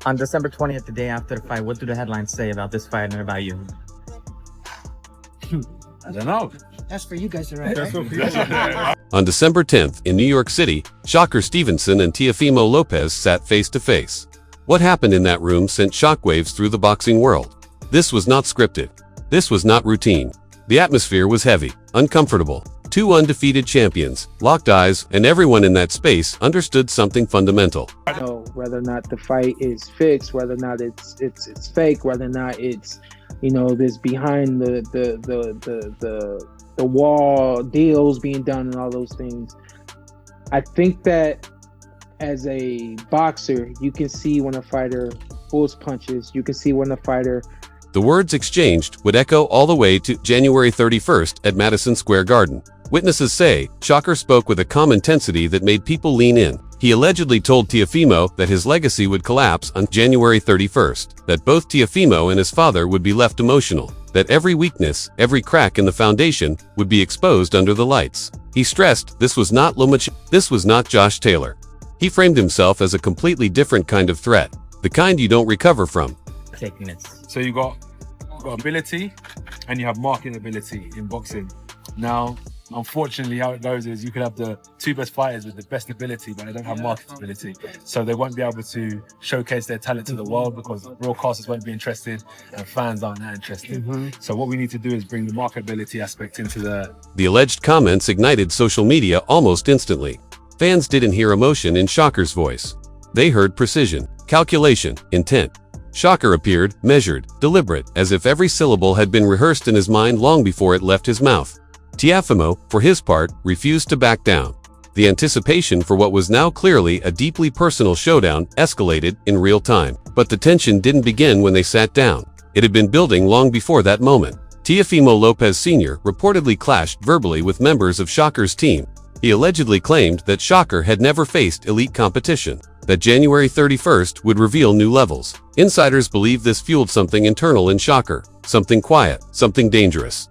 On December 20th, the day after the fight, what do the headlines say about this fight and about you? I don't know. That's for you guys to write. On December 10th, in New York City, Shocker Stevenson and Teofimo Lopez sat face to face. What happened in that room sent shockwaves through the boxing world. This was not scripted. This was not routine. The atmosphere was heavy, uncomfortable. Two undefeated champions, locked eyes, and everyone in that space understood something fundamental. Know whether or not the fight is fixed, whether or not it's fake, whether or not it's, you know, this behind the wall deals being done and all those things. I think that as a boxer, you can see when a fighter pulls punches. You can see when a fighter. The words exchanged would echo all the way to January 31st at Madison Square Garden. Witnesses say Shocker spoke with a calm intensity that made people lean in. He allegedly told Teofimo that his legacy would collapse on January 31st, that both Teofimo and his father would be left emotional, that every weakness, every crack in the foundation would be exposed under the lights. He stressed this was not this was not Josh Taylor. He framed himself as a completely different kind of threat, the kind you don't recover from. So you got ability and you have marking ability in boxing. Now, unfortunately, how it goes is you could have the two best fighters with the best ability, but they don't have market ability. So they won't be able to showcase their talent to the world because broadcasters won't be interested and fans aren't that interested. So what we need to do is bring the marketability aspect into The alleged comments ignited social media almost instantly. Fans didn't hear emotion in Shocker's voice. They heard precision, calculation, intent. Shocker appeared measured, deliberate, as if every syllable had been rehearsed in his mind long before it left his mouth. Teofimo, for his part, refused to back down. The anticipation for what was now clearly a deeply personal showdown escalated in real time. But the tension didn't begin when they sat down. It had been building long before that moment. Teofimo Lopez Sr. reportedly clashed verbally with members of Shocker's team. He allegedly claimed that Shocker had never faced elite competition, that January 31st would reveal new levels. Insiders believe this fueled something internal in Shocker, something quiet, something dangerous.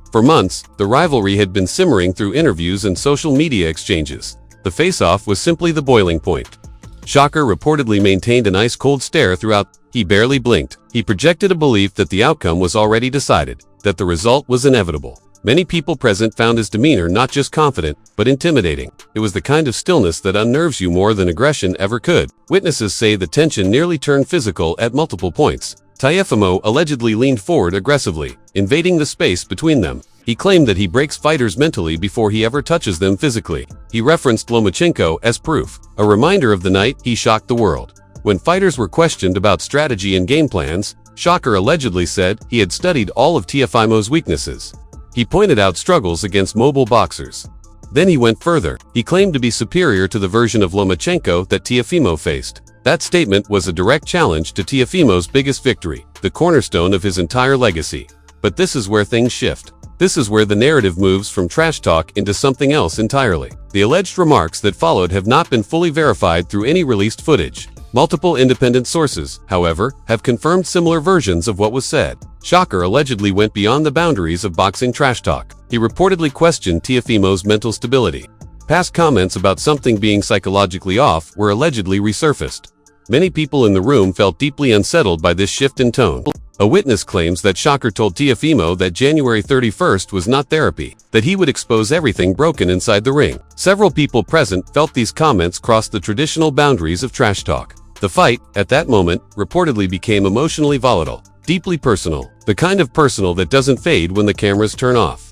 For months, the rivalry had been simmering through interviews and social media exchanges. The face-off was simply the boiling point. Shocker reportedly maintained an ice-cold stare throughout. He barely blinked. He projected a belief that the outcome was already decided, that the result was inevitable. Many people present found his demeanor not just confident, but intimidating. It was the kind of stillness that unnerves you more than aggression ever could. Witnesses say the tension nearly turned physical at multiple points. Teofimo allegedly leaned forward aggressively, invading the space between them. He claimed that he breaks fighters mentally before he ever touches them physically. He referenced Lomachenko as proof, a reminder of the night he shocked the world. When fighters were questioned about strategy and game plans, Shocker allegedly said he had studied all of Teofimo's weaknesses. He pointed out struggles against mobile boxers. Then he went further. He claimed to be superior to the version of Lomachenko that Teofimo faced. That statement was a direct challenge to Teofimo's biggest victory, the cornerstone of his entire legacy. But this is where things shift. This is where the narrative moves from trash talk into something else entirely. The alleged remarks that followed have not been fully verified through any released footage. Multiple independent sources, however, have confirmed similar versions of what was said. Shocker allegedly went beyond the boundaries of boxing trash talk. He reportedly questioned Teofimo's mental stability. Past comments about something being psychologically off were allegedly resurfaced. Many people in the room felt deeply unsettled by this shift in tone. A witness claims that Shocker told Teofimo that January 31st was not therapy, that he would expose everything broken inside the ring. Several people present felt these comments crossed the traditional boundaries of trash talk. The fight, at that moment, reportedly became emotionally volatile, deeply personal, the kind of personal that doesn't fade when the cameras turn off.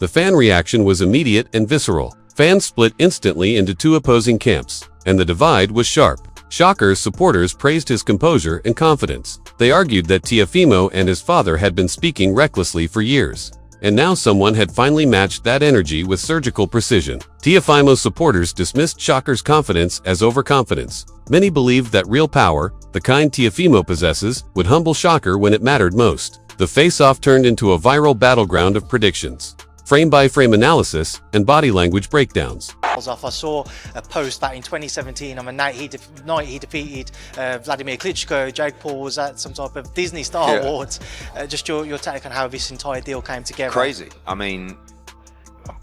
The fan reaction was immediate and visceral. Fans split instantly into two opposing camps, and the divide was sharp. Shocker's supporters praised his composure and confidence. They argued that Teofimo and his father had been speaking recklessly for years, and now someone had finally matched that energy with surgical precision. Teofimo's supporters dismissed Shocker's confidence as overconfidence. Many believed that real power, the kind Teofimo possesses, would humble Shocker when it mattered most. The face-off turned into a viral battleground of predictions, frame-by-frame analysis, and body language breakdowns. I saw a post that in 2017 on the night he defeated Vladimir Klitschko, Jake Paul was at some type of Disney Star Awards. Just your take on how this entire deal came together. Crazy. I mean,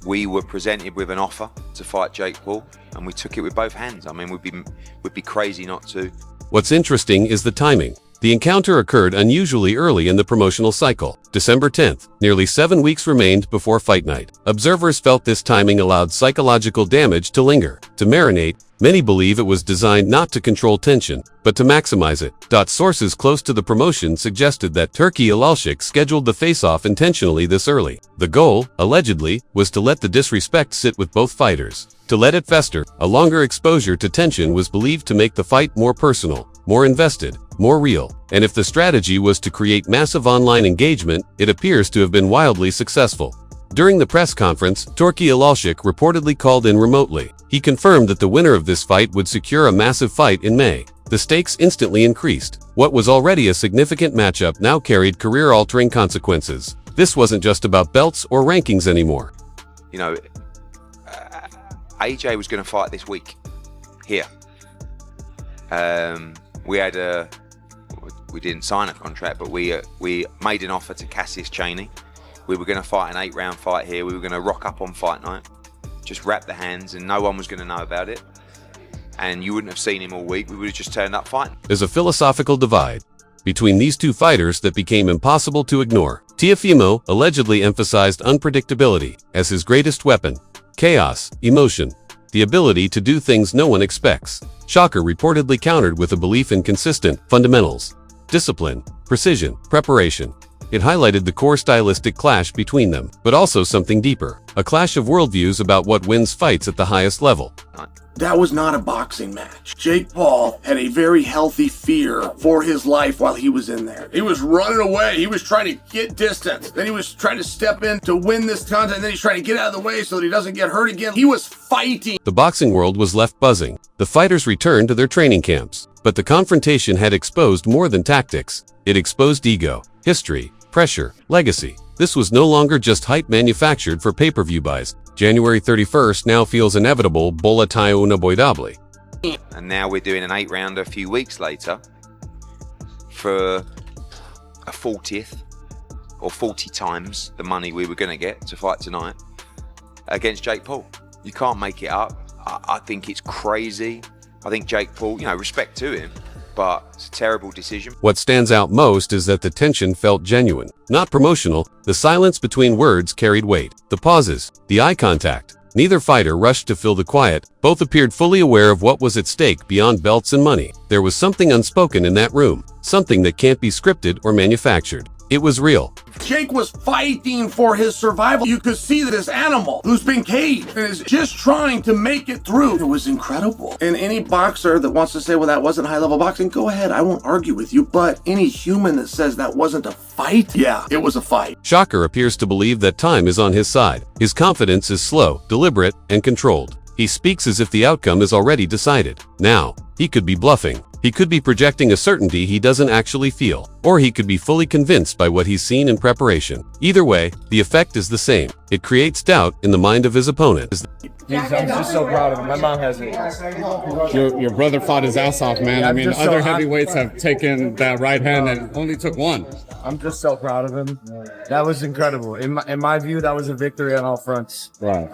we were presented with an offer to fight Jake Paul, and we took it with both hands. I mean, we'd be crazy not to. What's interesting is the timing. The encounter occurred unusually early in the promotional cycle, December 10th. Nearly 7 weeks remained before fight night. Observers felt this timing allowed psychological damage to linger, to marinate. Many believe it was designed not to control tension, but to maximize it. Sources close to the promotion suggested that Turki Alalshik scheduled the face-off intentionally this early. The goal, allegedly, was to let the disrespect sit with both fighters, to let it fester. A longer exposure to tension was believed to make the fight more personal, more invested, more real. And if the strategy was to create massive online engagement, it appears to have been wildly successful. During the press conference, Turki Alalshik reportedly called in remotely. He confirmed that the winner of this fight would secure a massive fight in May. The stakes instantly increased. What was already a significant matchup now carried career-altering consequences. This wasn't just about belts or rankings anymore. You know, AJ was going to fight this week here. We didn't sign a contract, but we made an offer to Cassius Chaney. We were going to fight an 8-round fight here. We were going to rock up on fight night, just wrap the hands, and no one was going to know about it. And you wouldn't have seen him all week. We would have just turned up fighting. There's a philosophical divide between these two fighters that became impossible to ignore. Teofimo allegedly emphasized unpredictability as his greatest weapon. Chaos, emotion, the ability to do things no one expects. Shocker reportedly countered with a belief in consistent fundamentals, discipline, precision, preparation. It highlighted the core stylistic clash between them, but also something deeper, a clash of worldviews about what wins fights at the highest level. That was not a boxing match. Jake Paul had a very healthy fear for his life while he was in there. He was running away. He was trying to get distance. Then he was trying to step in to win this contest. And then he's trying to get out of the way so that he doesn't get hurt again. He was fighting. The boxing world was left buzzing. The fighters returned to their training camps. But the confrontation had exposed more than tactics. It exposed ego, history, pressure, legacy. This was no longer just hype manufactured for pay-per-view buys. January 31st now feels inevitable. Bola tayo unavoidable. And now we're doing an 8-rounder a few weeks later for a 40th or 40 times the money we were going to get to fight tonight against Jake Paul. You can't make it up. I think it's crazy. I think Jake Paul, you know, respect to him, but it's a terrible decision. What stands out most is that the tension felt genuine, not promotional. The silence between words carried weight. The pauses, the eye contact. Neither fighter rushed to fill the quiet. Both appeared fully aware of what was at stake beyond belts and money. There was something unspoken in that room, something that can't be scripted or manufactured. It was real. Jake was fighting for his survival. You could see that this animal who's been caged and is just trying to make it through. It was incredible. And any boxer that wants to say, well, that wasn't high-level boxing, go ahead. I won't argue with you. But any human that says that wasn't a fight, yeah, it was a fight. Shocker appears to believe that time is on his side. His confidence is slow, deliberate, and controlled. He speaks as if the outcome is already decided. Now, he could be bluffing. He could be projecting a certainty he doesn't actually feel, or he could be fully convinced by what he's seen in preparation. Either way, the effect is the same. It creates doubt in the mind of his opponent. I'm just so proud of him. My mom has it. Your brother fought his ass off, man. Yeah, I mean, other heavyweights have taken that right hand and only took one. I'm just so proud of him. That was incredible. In my view, that was a victory on all fronts. Right.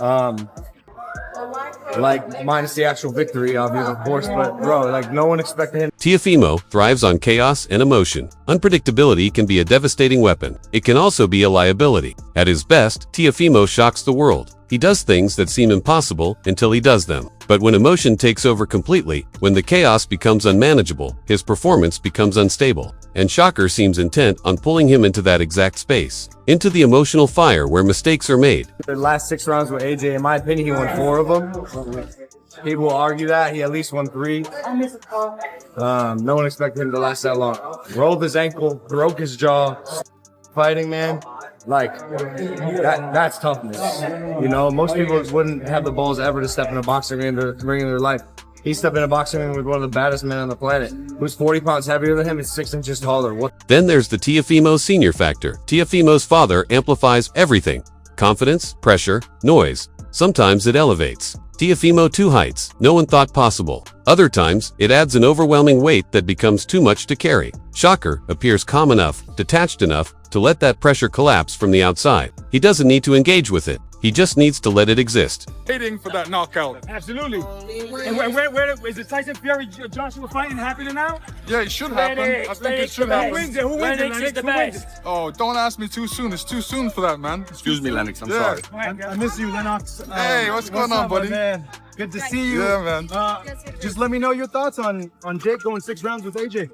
Like, minus the actual victory, of course, but bro, like, no one expected him. Teofimo thrives on chaos and emotion. Unpredictability can be a devastating weapon. It can also be a liability. At his best, Teofimo shocks the world. He does things that seem impossible until he does them. But when emotion takes over completely, when the chaos becomes unmanageable, his performance becomes unstable. And Shocker seems intent on pulling him into that exact space. Into the emotional fire where mistakes are made. The last 6 rounds with AJ, in my opinion, he won 4 of them. People will argue that he at least won 3. No one expected him to last that long. Rolled his ankle, broke his jaw. Fighting, man, like that's toughness. You know, most people wouldn't have the balls ever to step in a boxing ring to bring in their life. He stepped in a boxing ring with one of the baddest men on the planet, who's 40 pounds heavier than him and 6 inches taller. Then there's the Teofimo Sr. factor. Teofimo's father amplifies everything. Confidence, pressure, noise. Sometimes it elevates. Teofimo to heights no one thought possible. Other times, it adds an overwhelming weight that becomes too much to carry. Shocker appears calm enough, detached enough, to let that pressure collapse from the outside. He doesn't need to engage with it. He just needs to let it exist. Waiting for that knockout. Absolutely. And where is the Tyson Fury Joshua fighting happening now? Yeah, it should happen. I think it should happen. Who wins it? Who wins it? Oh, don't ask me too soon. It's too soon for that, man. Excuse me, Lennox. I'm sorry. I miss you, Lennox. Hey, what's going on, buddy? Man? Good to see you. Yeah, man. Just let me know your thoughts on Jake going 6 rounds with AJ.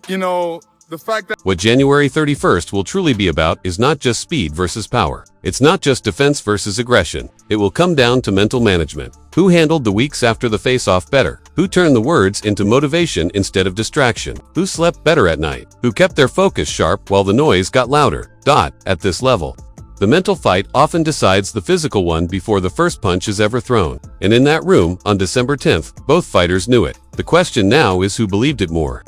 You know, the fact that What January 31st will truly be about is not just speed versus power. It's not just defense versus aggression. It will come down to mental management. Who handled the weeks after the face-off better? Who turned the words into motivation instead of distraction? Who slept better at night? Who kept their focus sharp while the noise got louder? At this level, the mental fight often decides the physical one before the first punch is ever thrown. And in that room, on December 10th, both fighters knew it. The question now is who believed it more.